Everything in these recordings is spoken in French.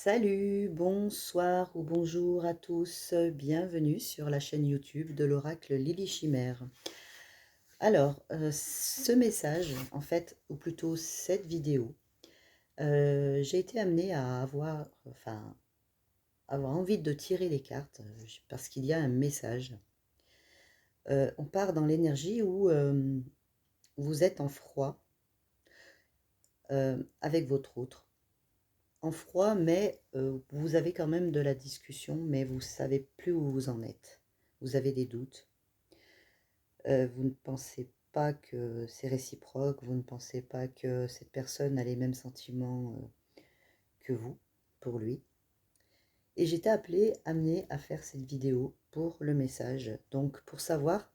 Salut, bonsoir ou bonjour à tous, bienvenue sur la chaîne YouTube de l'oracle Lily Chimère. Alors, ce message, en fait, ou plutôt cette vidéo, j'ai été amenée à avoir envie de tirer les cartes parce qu'il y a un message. On part dans l'énergie où vous êtes en froid avec votre autre. En froid, mais vous avez quand même de la discussion, mais vous savez plus où vous en êtes. Vous avez des doutes. Vous ne pensez pas que c'est réciproque. Vous ne pensez pas que cette personne a les mêmes sentiments que vous, pour lui. Et j'étais amenée à faire cette vidéo pour le message. Donc, pour savoir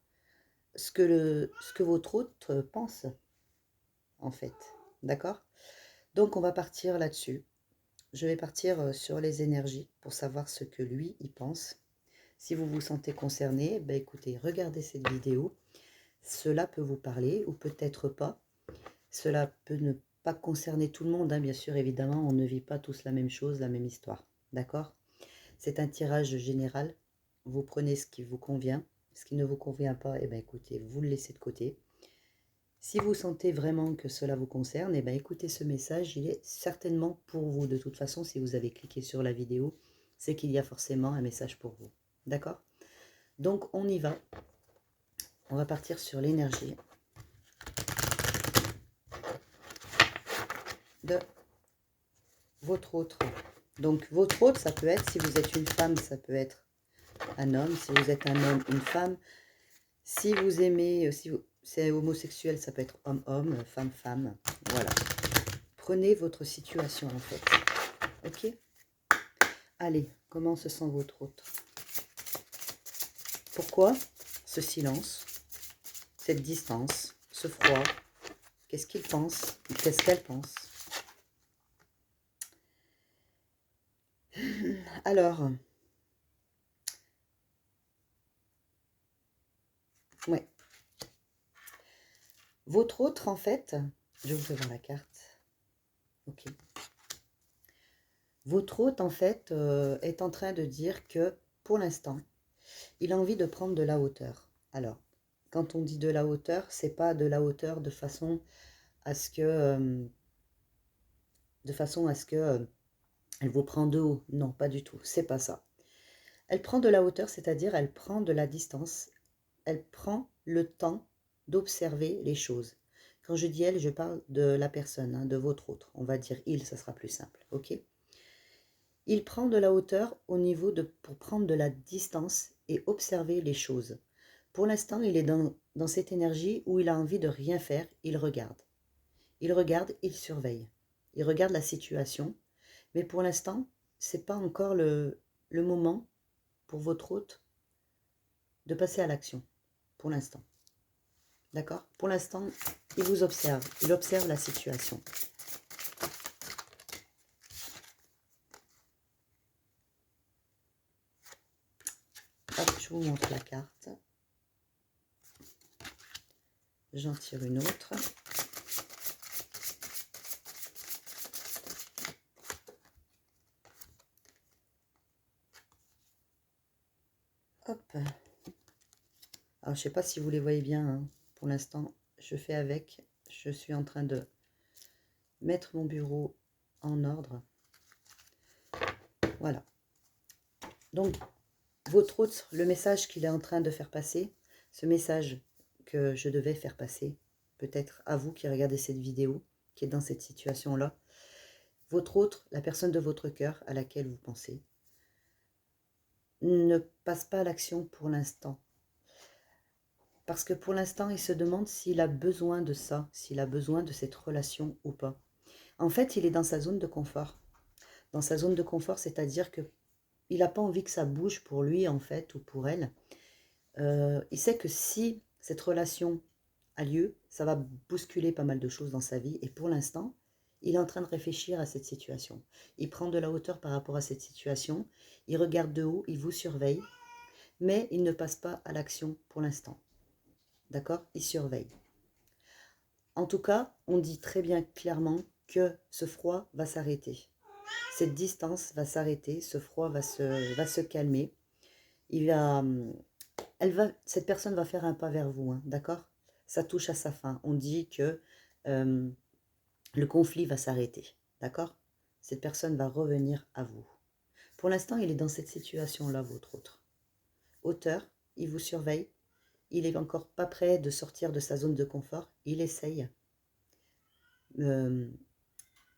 ce que votre autre pense, en fait. D'accord? Donc, on va partir là-dessus. Je vais partir sur les énergies pour savoir ce que lui, il pense. Si vous vous sentez concerné, ben écoutez, regardez cette vidéo. Cela peut vous parler ou peut-être pas. Cela peut ne pas concerner tout le monde, hein, bien sûr, évidemment, on ne vit pas tous la même chose, la même histoire. D'accord? C'est un tirage général. Vous prenez ce qui vous convient. Ce qui ne vous convient pas, eh ben écoutez, vous le laissez de côté. Si vous sentez vraiment que cela vous concerne, eh bien, écoutez ce message, il est certainement pour vous. De toute façon, si vous avez cliqué sur la vidéo, c'est qu'il y a forcément un message pour vous. D'accord? Donc, on y va. On va partir sur l'énergie de votre autre. Donc, votre autre, ça peut être, si vous êtes une femme, ça peut être un homme. Si vous êtes un homme, une femme. Si vous aimez, si c'est homosexuel, ça peut être homme-homme, femme-femme. Voilà. Prenez votre situation, en fait. Ok? Allez, comment se sent votre autre? Pourquoi ce silence, cette distance, ce froid? Qu'est-ce qu'il pense? Qu'est-ce qu'elle pense? Alors, ouais. Votre autre, en fait, je vous fais voir la carte. Ok. Votre hôte, en fait, est en train de dire que, pour l'instant, il a envie de prendre de la hauteur. Alors, quand on dit de la hauteur, c'est pas de la hauteur de façon à ce que, elle vous prend de haut. Non, pas du tout. C'est pas ça. Elle prend de la hauteur, c'est-à-dire elle prend de la distance. Elle prend le temps d'observer les choses. Quand je dis elle, je parle de la personne, hein, de votre autre. On va dire il, ça sera plus simple. Ok? Il prend de la hauteur pour prendre de la distance et observer les choses. Pour l'instant, il est dans cette énergie où il a envie de rien faire, il regarde. Il regarde, il surveille. Il regarde la situation. Mais pour l'instant, ce n'est pas encore le moment pour votre hôte de passer à l'action. Pour l'instant. D'accord? Pour l'instant, il vous observe. Il observe la situation. Hop, je vous montre la carte. J'en tire une autre. Hop. Alors, je ne sais pas si vous les voyez bien, hein. Pour l'instant, je fais avec. Je suis en train de mettre mon bureau en ordre. Voilà. Donc, votre autre, le message qu'il est en train de faire passer, ce message que je devais faire passer, peut-être à vous qui regardez cette vidéo, qui est dans cette situation-là, votre autre, la personne de votre cœur à laquelle vous pensez, ne passe pas à l'action pour l'instant. Parce que pour l'instant, il se demande s'il a besoin de ça, s'il a besoin de cette relation ou pas. En fait, il est dans sa zone de confort. Dans sa zone de confort, c'est-à-dire que il n'a pas envie que ça bouge pour lui, en fait, ou pour elle. Il sait que si cette relation a lieu, ça va bousculer pas mal de choses dans sa vie. Et pour l'instant, il est en train de réfléchir à cette situation. Il prend de la hauteur par rapport à cette situation. Il regarde de haut, il vous surveille. Mais il ne passe pas à l'action pour l'instant. D'accord? Il surveille. En tout cas, on dit très bien clairement que ce froid va s'arrêter. Cette distance va s'arrêter, ce froid va se calmer. Il va, cette personne va faire un pas vers vous, hein, d'accord? Ça touche à sa fin. On dit que le conflit va s'arrêter, d'accord? Cette personne va revenir à vous. Pour l'instant, il est dans cette situation-là, votre auteur. Il vous surveille. Il est encore pas prêt de sortir de sa zone de confort. Il essaye.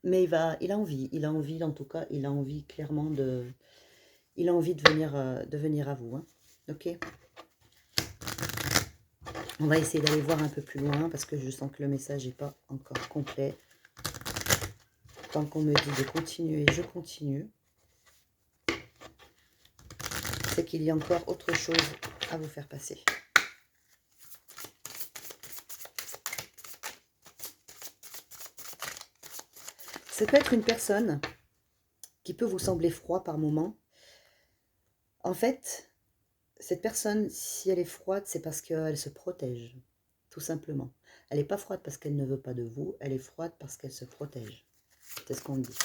Mais il a envie en tout cas, il a envie clairement il a envie de venir à vous, hein. Ok? On va essayer d'aller voir un peu plus loin parce que je sens que le message n'est pas encore complet. Tant qu'on me dit de continuer, je continue. C'est qu'il y a encore autre chose à vous faire passer. Ça peut être une personne qui peut vous sembler froid par moment. En fait, cette personne, si elle est froide, c'est parce qu'elle se protège, tout simplement. Elle n'est pas froide parce qu'elle ne veut pas de vous, elle est froide parce qu'elle se protège. C'est ce qu'on dit.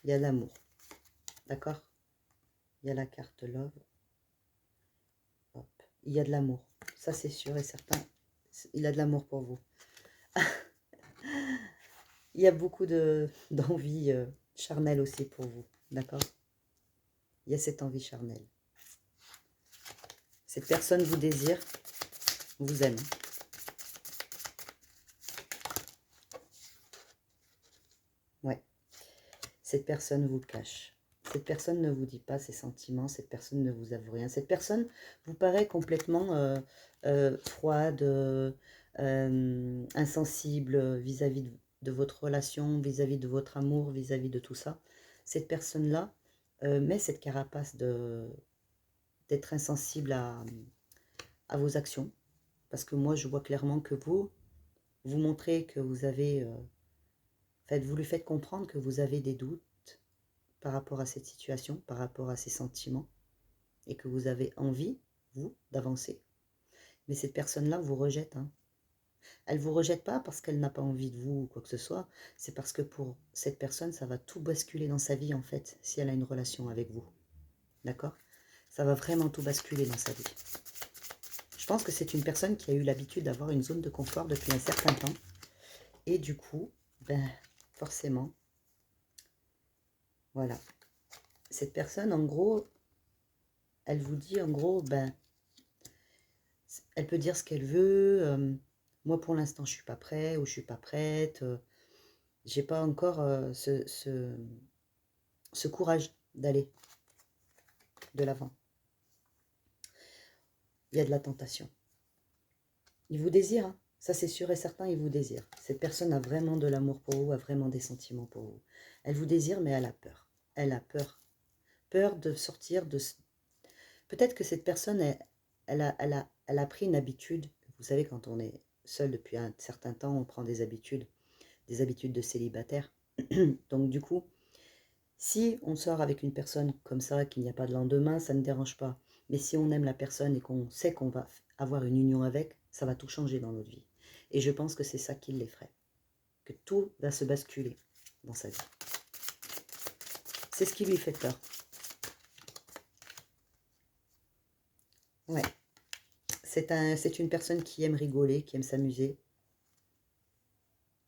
Il y a l'amour, d'accord? Il y a la carte Love. Hop. Il y a de l'amour, ça c'est sûr et certain. Il a de l'amour pour vous. Il y a beaucoup d'envie charnelle aussi pour vous, d'accord? Il y a cette envie charnelle. Cette personne vous désire, vous aime. Ouais. Cette personne vous cache. Cette personne ne vous dit pas ses sentiments, cette personne ne vous avoue rien. Cette personne vous paraît complètement froide, insensible vis-à-vis de votre relation, vis-à-vis de votre amour, vis-à-vis de tout ça. Cette personne-là met cette carapace d'être insensible à vos actions. Parce que moi, je vois clairement que vous montrez que vous avez... vous lui faites comprendre que vous avez des doutes par rapport à cette situation, par rapport à ces sentiments, et que vous avez envie, vous, d'avancer. Mais cette personne-là vous rejette, hein. Elle ne vous rejette pas parce qu'elle n'a pas envie de vous ou quoi que ce soit, c'est parce que pour cette personne, ça va tout basculer dans sa vie, en fait, si elle a une relation avec vous. D'accord? Ça va vraiment tout basculer dans sa vie. Je pense que c'est une personne qui a eu l'habitude d'avoir une zone de confort depuis un certain temps, et du coup, ben, forcément, voilà. Cette personne, en gros, elle vous dit, en gros, ben, elle peut dire ce qu'elle veut. Moi, pour l'instant, je suis pas prêt ou je suis pas prête. J'ai pas encore ce courage d'aller de l'avant. Il y a de la tentation. Il vous désire, hein. Ça c'est sûr et certain, il vous désire. Cette personne a vraiment de l'amour pour vous, a vraiment des sentiments pour vous. Elle vous désire, mais elle a peur. Elle a peur. Peur de sortir de... Peut-être que cette personne, elle a pris une habitude. Vous savez, quand on est seul depuis un certain temps, on prend des habitudes de célibataire. Donc du coup, si on sort avec une personne comme ça, qu'il n'y a pas de lendemain, ça ne dérange pas. Mais si on aime la personne et qu'on sait qu'on va avoir une union avec, ça va tout changer dans notre vie. Et je pense que c'est ça qui l'effraie. Que tout va se basculer dans sa vie. C'est ce qui lui fait peur. Ouais. C'est une personne qui aime rigoler, qui aime s'amuser.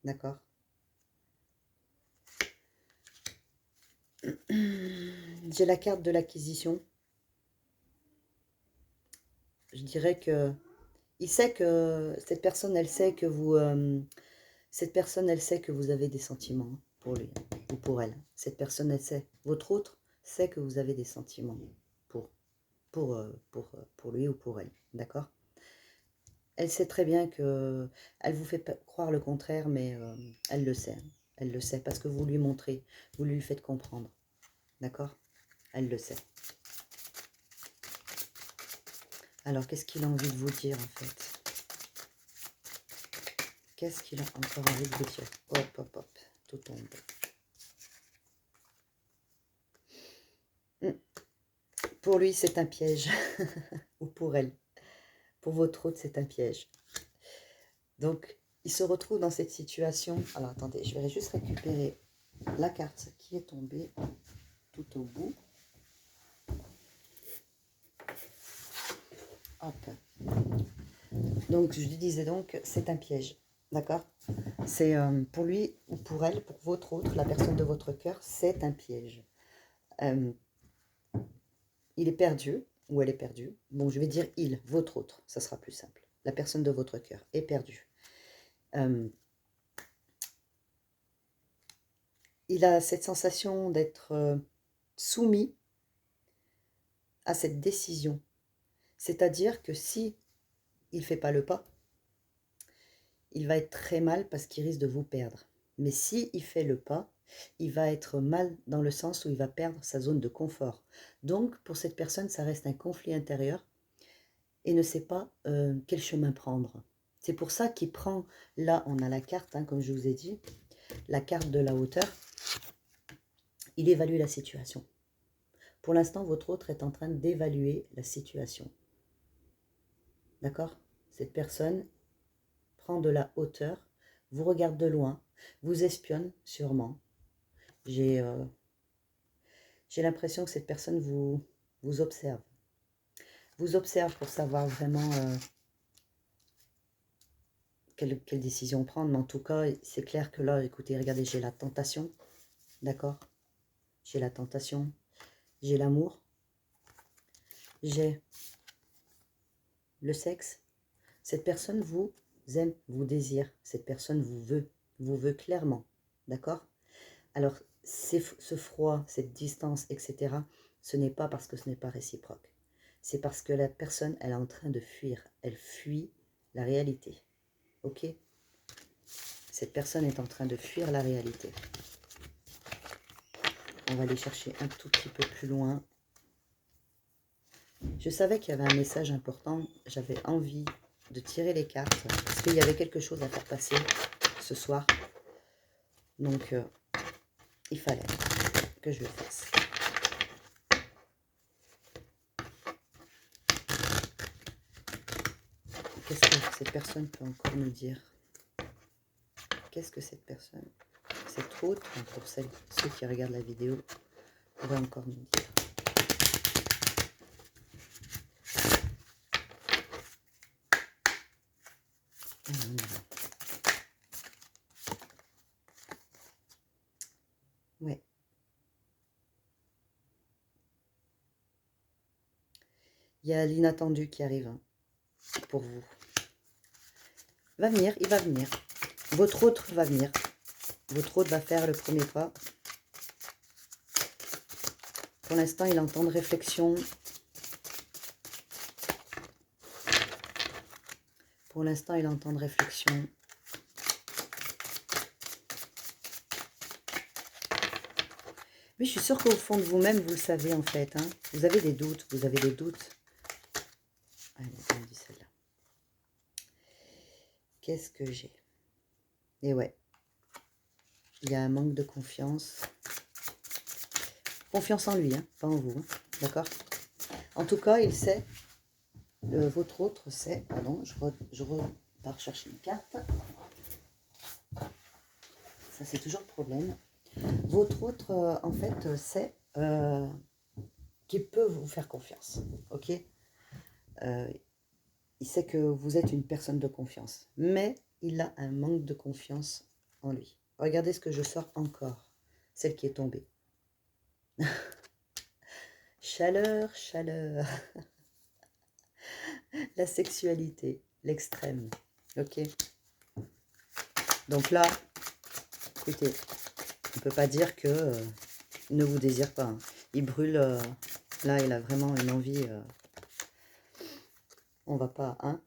D'accord? J'ai la carte de l'acquisition. Je dirais que il sait que cette personne, elle sait que vous cette personne, elle sait que vous avez des sentiments pour lui ou pour elle. Cette personne, elle sait. Votre autre sait que vous avez des sentiments pour lui ou pour elle. D'accord? Elle sait très bien que elle vous fait croire le contraire, mais elle le sait. Elle le sait parce que vous lui montrez, vous lui faites comprendre. D'accord? Elle le sait. Alors, qu'est-ce qu'il a envie de vous dire, en fait? Qu'est-ce qu'il a encore envie de vous dire? Hop, hop, hop, tout tombe. Pour lui, c'est un piège. Ou pour elle. Pour votre autre, c'est un piège. Donc, il se retrouve dans cette situation. Alors attendez, je vais juste récupérer la carte qui est tombée tout au bout. Hop. Donc je lui disais donc, c'est un piège, d'accord? C'est pour lui ou pour elle, pour votre autre, la personne de votre cœur, c'est un piège. Il est perdu, ou elle est perdue. Bon, je vais dire il, votre autre, ça sera plus simple. La personne de votre cœur est perdue. Il a cette sensation d'être soumis à cette décision. C'est-à-dire que si il ne fait pas le pas, il va être très mal parce qu'il risque de vous perdre. Mais si il fait le pas, il va être mal dans le sens où il va perdre sa zone de confort. Donc, pour cette personne, ça reste un conflit intérieur et ne sait pas quel chemin prendre. C'est pour ça qu'il prend, là on a la carte, hein, comme je vous ai dit, la carte de la hauteur, il évalue la situation. Pour l'instant, votre autre est en train d'évaluer la situation. D'accord? Cette personne prend de la hauteur, vous regarde de loin, vous espionne sûrement. J'ai l'impression que cette personne vous observe. Vous observe pour savoir vraiment quelle décision prendre. Mais en tout cas, c'est clair que là, écoutez, regardez, j'ai la tentation. D'accord? J'ai la tentation. J'ai l'amour. J'ai le sexe. Cette personne vous aime, vous désire. Cette personne vous veut clairement. D'accord? Alors, ce froid, cette distance, etc., ce n'est pas parce que ce n'est pas réciproque. C'est parce que la personne, elle est en train de fuir. Elle fuit la réalité. Ok? Cette personne est en train de fuir la réalité. On va aller chercher un tout petit peu plus loin. Je savais qu'il y avait un message important. J'avais envie de tirer les cartes parce qu'il y avait quelque chose à faire passer ce soir. Donc, il fallait que je le fasse. Qu'est-ce que cette personne peut encore me dire? Qu'est-ce que cette personne, cette autre, pour ceux qui regardent la vidéo, pourrait encore me dire? Ouais. Il y a l'inattendu qui arrive hein, pour vous. Va venir, il va venir. Votre autre va venir. Votre autre va faire le premier pas. Pour l'instant, il entend de réflexion. Pour l'instant, il entend de réflexion. Oui, je suis sûre qu'au fond de vous-même, vous le savez en fait. Hein. Vous avez des doutes, vous avez des doutes. Allez, on dit celle-là. Qu'est-ce que j'ai? Et ouais, il y a un manque de confiance. Confiance en lui, hein, pas en vous. Hein, d'accord? En tout cas, il sait, votre autre sait, pardon, je repars chercher une carte. Ça, c'est toujours le problème. Votre autre, en fait, sait qu'il peut vous faire confiance. Ok? Il sait que vous êtes une personne de confiance. Mais il a un manque de confiance en lui. Regardez ce que je sors encore. Celle qui est tombée. Chaleur, chaleur. La sexualité, l'extrême. Ok? Donc là, écoutez, on ne peut pas dire que il ne vous désire pas. Hein. Il brûle. Là, il a vraiment une envie. On va pas. Hein?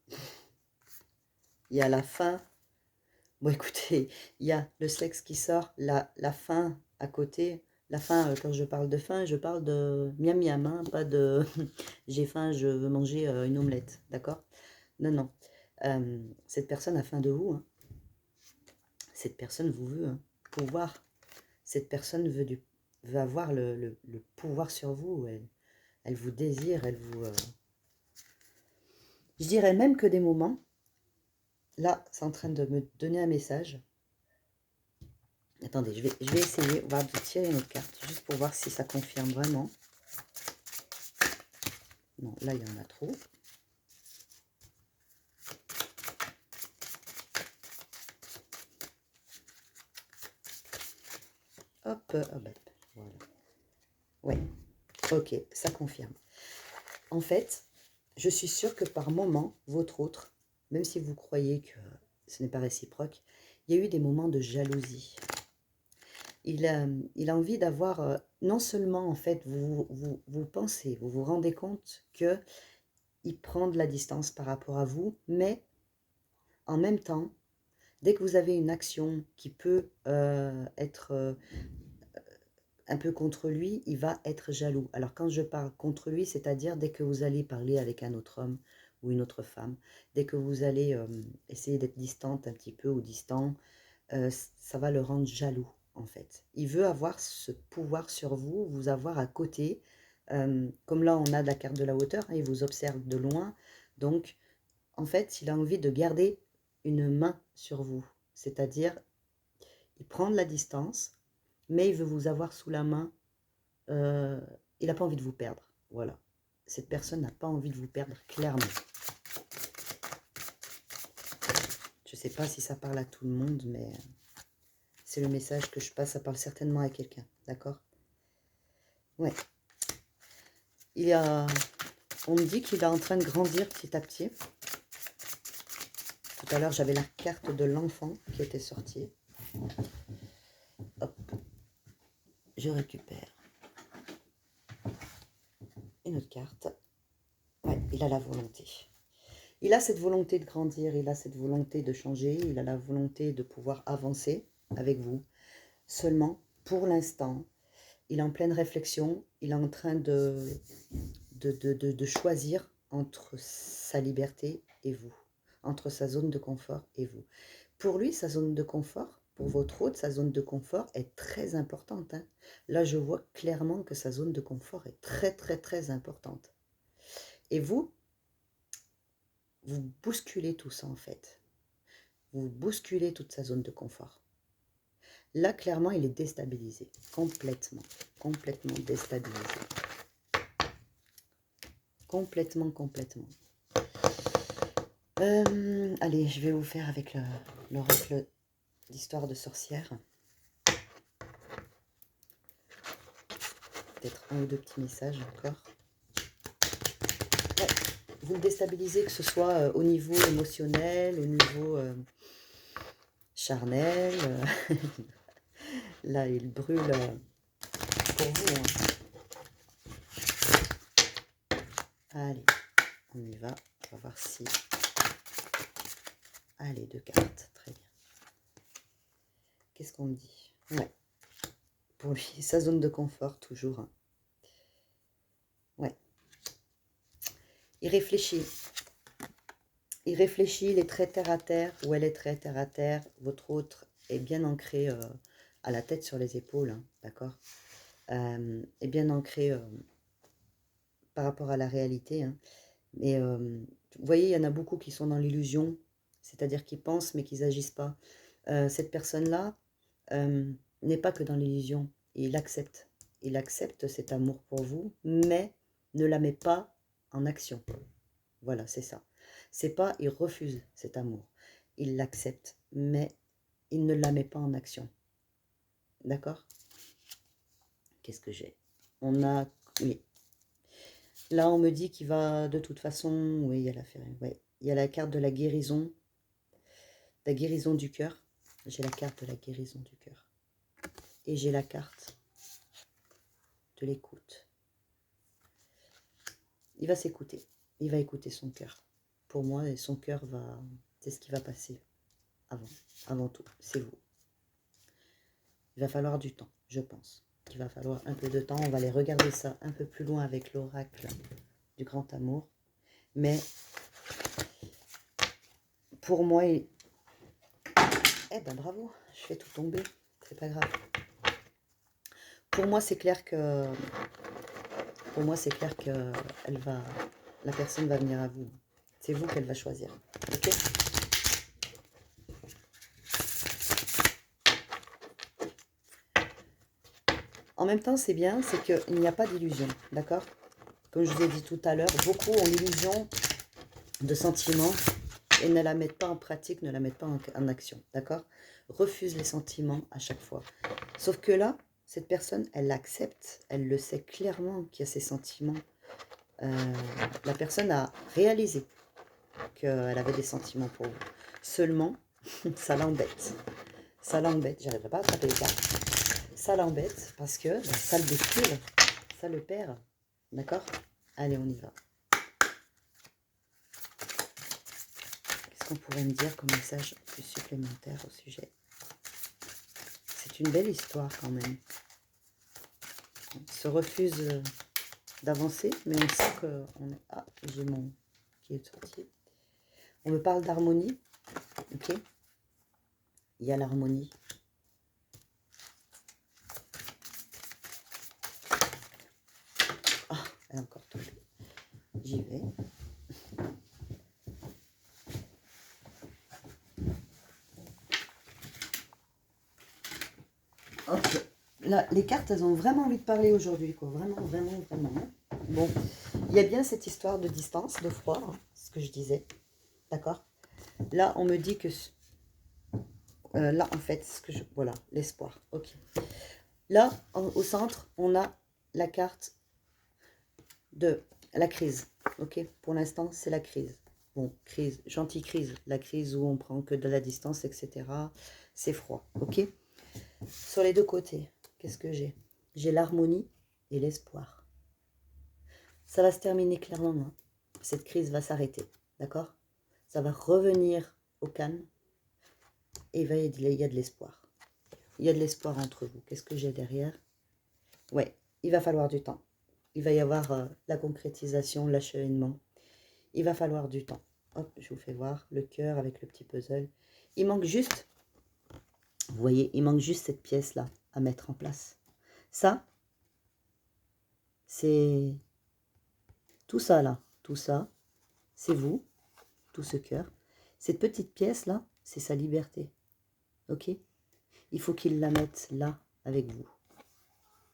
Il y a la faim. Bon, écoutez, il y a le sexe qui sort, la faim à côté. La faim, quand je parle de faim, je parle de miam miam, hein, pas de j'ai faim, je veux manger une omelette, d'accord? Non, non. Cette personne a faim de vous. Hein. Cette personne vous veut hein, pouvoir. Cette personne veut avoir le pouvoir sur vous. Elle vous désire, elle vous... Je dirais même que des moments, Là, c'est en train de me donner un message. Attendez, je vais essayer. On va tirer une autre carte, juste pour voir si ça confirme vraiment. Non, là, il y en a trop. Hop, hop, voilà. Ouais, ok, ça confirme. En fait, je suis sûre que par moment, votre autre, même si vous croyez que ce n'est pas réciproque, il y a eu des moments de jalousie. Il a envie d'avoir, non seulement en fait, vous pensez, vous vous rendez compte que il prend de la distance par rapport à vous, mais en même temps, dès que vous avez une action qui peut être un peu contre lui, il va être jaloux. Alors quand je parle contre lui, c'est-à-dire dès que vous allez parler avec un autre homme ou une autre femme, dès que vous allez essayer d'être distante un petit peu ou distant, ça va le rendre jaloux en fait. Il veut avoir ce pouvoir sur vous, vous avoir à côté. Comme là on a la carte de la hauteur, hein, il vous observe de loin. Donc en fait il a envie de garder une main sur vous. C'est-à-dire il prend de la distance, mais il veut vous avoir sous la main. Il n'a pas envie de vous perdre. Voilà. Cette personne n'a pas envie de vous perdre, clairement. Je ne sais pas si ça parle à tout le monde, mais c'est le message que je passe. Ça parle certainement à quelqu'un. D'accord? Ouais. On me dit qu'il est en train de grandir petit à petit. Tout à l'heure, j'avais la carte de l'enfant qui était sortie. Hop. Je récupère une autre carte. Ouais, il a la volonté. Il a cette volonté de grandir, il a cette volonté de changer, il a la volonté de pouvoir avancer avec vous. Seulement, pour l'instant, il est en pleine réflexion, il est en train de choisir entre sa liberté et vous, entre sa zone de confort et vous. Pour lui, sa zone de confort, pour votre hôte, sa zone de confort est très importante. Hein. Là, je vois clairement que sa zone de confort est très, très, très importante. Et vous bousculez tout ça en fait. Vous bousculez toute sa zone de confort. Là, clairement, il est déstabilisé. Complètement. Complètement déstabilisé. Complètement, complètement. Allez, je vais vous faire avec l'oracle d'histoire de sorcière. Peut-être un ou deux petits messages encore. Ouais, vous le déstabilisez, que ce soit au niveau émotionnel, au niveau charnel. Là, il brûle pour vous. Hein. Allez, on y va. On va voir si... Allez, 2 cartes. Très bien. Qu'est-ce qu'on me dit? Ouais. Pour lui, sa zone de confort, toujours. Hein. Ouais. Il réfléchit. Il réfléchit, il est très terre à terre, ou elle est très terre à terre. Votre autre est bien ancré à la tête sur les épaules, hein, d'accord, est bien ancré par rapport à la réalité. Hein. Mais vous voyez, il y en a beaucoup qui sont dans l'illusion, c'est-à-dire qu'ils pensent mais qu'ils n'agissent pas. Cette personne-là n'est pas que dans l'illusion, il accepte. Il accepte cet amour pour vous, mais ne la met pas en action. Voilà, c'est ça. C'est pas, il refuse cet amour. Il l'accepte, mais il ne la met pas en action. D'accord? Qu'est-ce que j'ai? On a, oui. Là, on me dit qu'il va, de toute façon, oui, il y a ouais. Il y a la carte de la guérison du cœur. J'ai la carte de la guérison du cœur. Et j'ai la carte de l'écoute. Il va s'écouter. Il va écouter son cœur. Pour moi, son cœur va... C'est ce qui va passer avant tout. C'est vous. Il va falloir du temps, je pense. Il va falloir un peu de temps. On va aller regarder ça un peu plus loin avec l'oracle du grand amour. Mais pour moi, eh ben bravo, je fais tout tomber. C'est pas grave. Pour moi, c'est clair que... la personne va venir à vous. C'est vous qu'elle va choisir. Ok? En même temps, c'est bien, c'est qu'il n'y a pas d'illusion, d'accord? Comme je vous ai dit tout à l'heure, beaucoup ont l'illusion de sentiments et ne la mettent pas en pratique, ne la mettent pas en action, d'accord? Refuse les sentiments à chaque fois. Sauf que là, cette personne, elle l'accepte, elle le sait clairement qu'il y a ces sentiments. La personne a réalisé qu'elle avait des sentiments pour vous. Seulement, ça l'embête. Ça l'embête, j'arriverai pas à attraper les cartes. Ça l'embête parce que ça le détruit, ça le perd. D'accord? Allez, on y va. Qu'est-ce qu'on pourrait me dire comme message plus supplémentaire au sujet? C'est une belle histoire quand même. On se refuse d'avancer, mais on sent qu'on est... Ah, j'ai mon qui est sorti. On me parle d'harmonie, ok? Il y a l'harmonie. Ah, elle est encore tombée. J'y vais. Ok. Là, les cartes, elles ont vraiment envie de parler aujourd'hui, quoi. Vraiment, vraiment, vraiment. Bon, il y a bien cette histoire de distance, de froid, hein, ce que je disais. D'accord? Là, on me dit que... là, en fait, ce que je... Voilà, l'espoir. Ok. Là, au centre, on a la carte de la crise. Ok? Pour l'instant, c'est la crise. Bon, crise, gentille crise. La crise où on prend que de la distance, etc. C'est froid. Ok? Sur les deux côtés, qu'est-ce que j'ai? J'ai l'harmonie et l'espoir. Ça va se terminer clairement. Hein. Cette crise va s'arrêter. D'accord? Ça va revenir au calme. Et il y a de l'espoir. Il y a de l'espoir entre vous. Qu'est-ce que j'ai derrière? Ouais, il va falloir du temps. Il va y avoir la concrétisation, l'acheminement. Il va falloir du temps. Hop, je vous fais voir le cœur avec le petit puzzle. Il manque juste, vous voyez, il manque juste cette pièce-là à mettre en place. Ça, c'est tout ça là. Tout ça, c'est vous, tout ce cœur. Cette petite pièce-là, c'est sa liberté. Ok? Il faut qu'il la mette là, avec vous.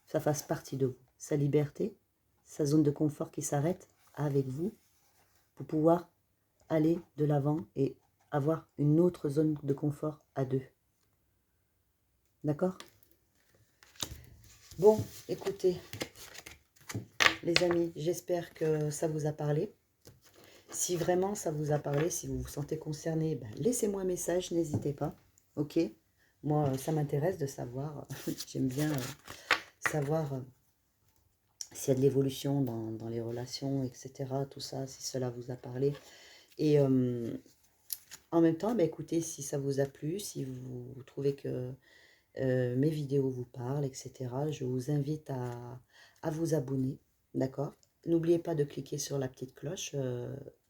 Ça fasse partie de vous. Sa liberté, sa zone de confort qui s'arrête avec vous pour pouvoir aller de l'avant et avoir une autre zone de confort à deux. D'accord? Bon, écoutez, les amis, j'espère que ça vous a parlé. Si vraiment ça vous a parlé, si vous vous sentez concerné, ben, laissez-moi un message, n'hésitez pas. Ok? Moi, ça m'intéresse de savoir. J'aime bien savoir s'il y a de l'évolution dans les relations, etc. Tout ça, si cela vous a parlé. Et en même temps, bah, écoutez, si ça vous a plu, si vous trouvez que mes vidéos vous parlent, etc., je vous invite à vous abonner, d'accord? N'oubliez pas de cliquer sur la petite cloche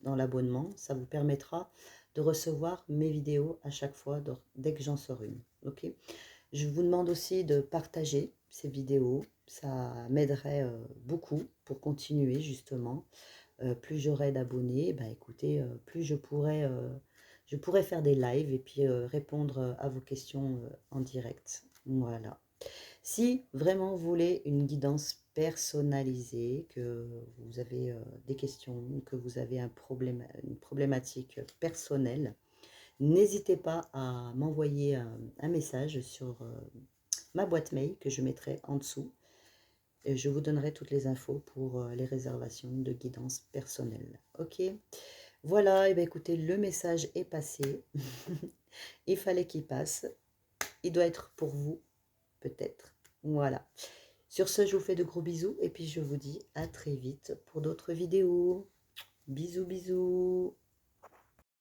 dans l'abonnement, ça vous permettra de recevoir mes vidéos à chaque fois dès que j'en sors une, ok? Je vous demande aussi de partager ces vidéos, ça m'aiderait beaucoup pour continuer justement. Plus j'aurai d'abonnés, bah, écoutez, plus je pourrais faire des lives et puis répondre à vos questions en direct. Voilà. Si vraiment vous voulez une guidance personnalisée, que vous avez des questions, que vous avez un problème, une problématique personnelle, n'hésitez pas à m'envoyer un message sur ma boîte mail que je mettrai en dessous. Et je vous donnerai toutes les infos pour les réservations de guidance personnelle. Ok? Voilà, et bien écoutez, le message est passé. Il fallait qu'il passe. Il doit être pour vous, peut-être. Voilà. Sur ce, je vous fais de gros bisous et puis je vous dis à très vite pour d'autres vidéos. Bisous, bisous.